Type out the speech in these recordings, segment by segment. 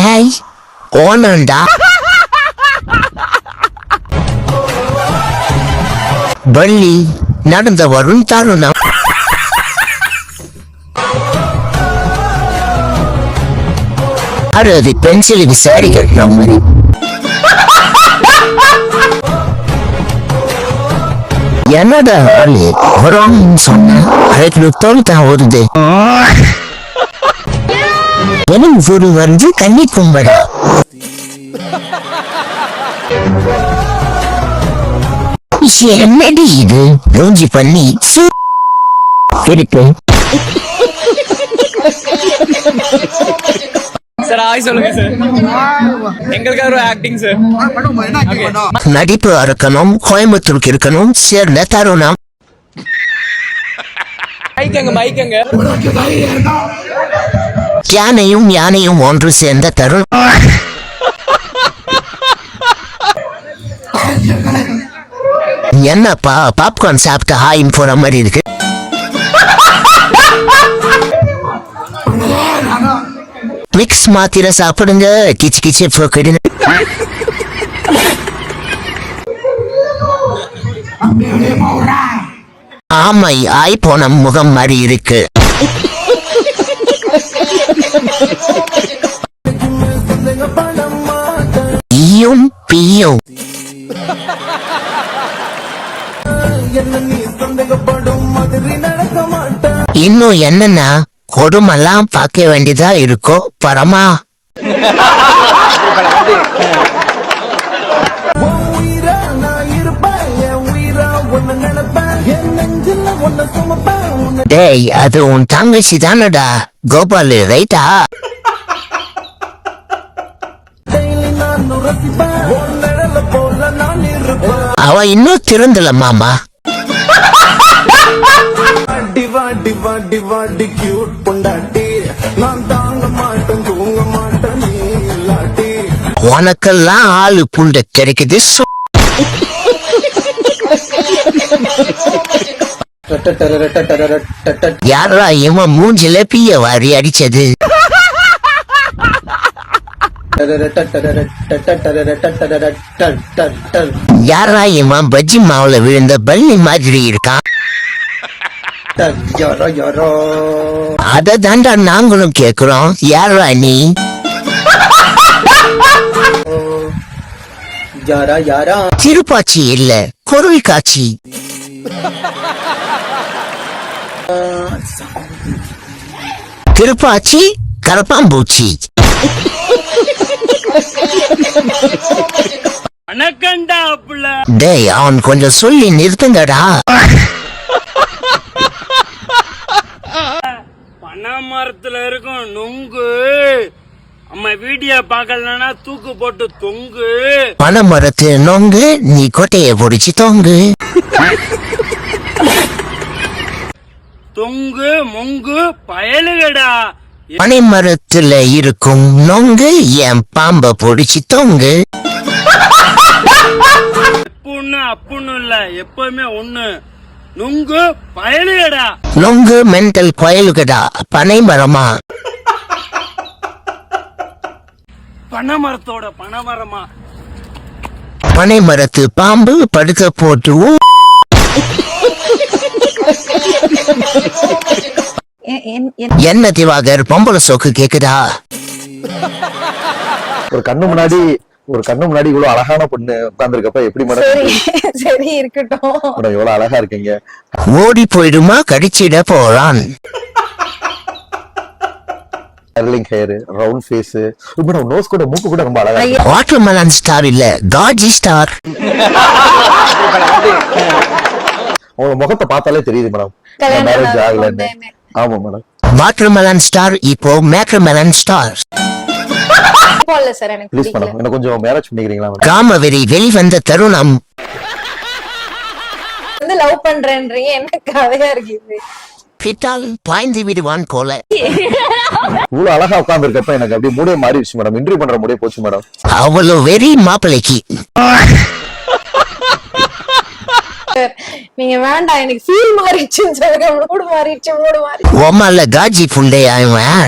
டேய் ஓனண்டா வள்ளி நடந்த வரும் தருணம். அது பென்சில் விசாரிக்கிற மாதிரி. என்னடா வரும் சொன்ன அதுக்கு தோல்தான் வருது. எனக்கு ஒரு வந்து கண்ணி கும்படா. என்னடி இது மூஞ்சி பண்ணி இருக்கு. சார் ஆய் சொல்லுங்க சார். எங்களுக்காக ஒரு ஆக்டிங் சார். நடிப்பு இருக்கணும், கோயம்புத்தூருக்கு இருக்கணும், சேர்ந்த தருணம். மைக்கங்க யானையும் யானையும் ஒன்று சேர்ந்த தருணம். என்னப்பா பாப்கார்ன் சாப்பிட்டு ஹாயின் போற மாதிரி இருக்கு. மிக்ஸ் மாத்திர சாப்பிடுங்க, கிச்சு கிச்சு போக்கிடுங்க. ஆமை ஆய் போன முகம் மாதிரி இருக்கு. ஈயும் பீயும் இன்னும் என்னன்னா கொடுமெல்லாம் பார்க்க வேண்டியதா இருக்கோ பரமா. டேய் அது உன் தங்கச்சி தானடா கோபாலு, ரைட்டா? அவ இன்னும் திருந்தல மாமா. உனக்கெல்லாம் ஆளு புண்ட கிடைக்குது. யாரா இவன் மூஞ்சில பீய வாரி அடிச்சது? யாரா இவன் பஜ்ஜி மாவுல விழுந்த பல்லி மாதிரி இருக்கான்? அத தாண்டா நாங்களும் கேக்குறோம். யாரா நீ? திருப்பாச்சி இல்ல, பொருள் காட்சி. திருப்பாச்சி கரப்பாம்பூச்சி. டேய் அவன் கொஞ்சம் சொல்லி நிறுத்துங்கடா. பனைமரத்துல இருக்கும் நொங்கு அம்மா வீடியோ பாக்கலன்னா தூக்கு போட்டு தொங்கு. பனைமரத்து நொங்கு நீ கொட்டைய பொடிச்சு தொங்கு. தொங்கு மொங்கு பயலுகடா. பனைமரத்துல இருக்கும் நொங்கு என் பாம்ப பொடிச்சு தொங்கு. ஒண்ணு அப்புன்னு இல்ல, எப்பவுமே ஒண்ணு. நொங்கு பயலுகடா. நொங்கு மென்டல் பயலுகடா. பனைமரமா? பனைமரத்தோட பனைமரமா? பனைமரத்து பாம்பு படுக்க போட்டு. என்ன திவாகர் பொம்பளை சோக்கு கேக்குதா? ஒரு கண்ணு முன்னாடி இவ்வளவு அழகான பொண்ணு உட்கார்ந்துருக்கப்ப எப்படி மேடம்? சரி இருக்கட்டும் மேடம், எவ்வளவு அழகா இருக்கீங்க. ஓடி போயிடுமா, கடிச்சிட போறான். Curling hair, round face, medium nose கூட மூக்கு கூட ரொம்ப அழகா இருக்கு. வாட்டர்மெலன் ஸ்டார் இல்ல, காஜி ஸ்டார். உங்க முகத்தை பார்த்தாலே தெரியுது மேடம் மேரேஜ் ஆகலன்னு. ஆமா மேடம். வாட்டர்மெலன் ஸ்டார் இப்போ மேக்ரமெலன் ஸ்டார். ப்ளீஸ் மேடம் என்ன கொஞ்சம் மேரேஜ் பண்ணிக்கிறீங்களா மேடம்? காமவெறி வெளிவந்த தருணம். லவ் பண்றேன்றீங்க, என்ன கதையா இருக்குது? பிட்டால் பாய்ந்து விடுவான் போல. இவ்வளவு அழகா உட்கார்ந்து இருக்கப்ப எனக்கு அப்படியே மூடே மாறிடுச்சு மேடம். இன்டர்வியூ பண்ற மூடே போச்சு மேடம். அவ்வளவு வெறி மாப்பிளைக்கு. நீங்க வேண்டாம், எனக்கு ஃபீல் மாறிடுச்சுன்னு சொல்லுங்க. மூடு மாறிடுச்சு, மூடு மாறி. ஓமால காஜி புண்டே ஆயிடுவேன்.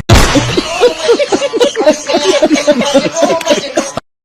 மேடம்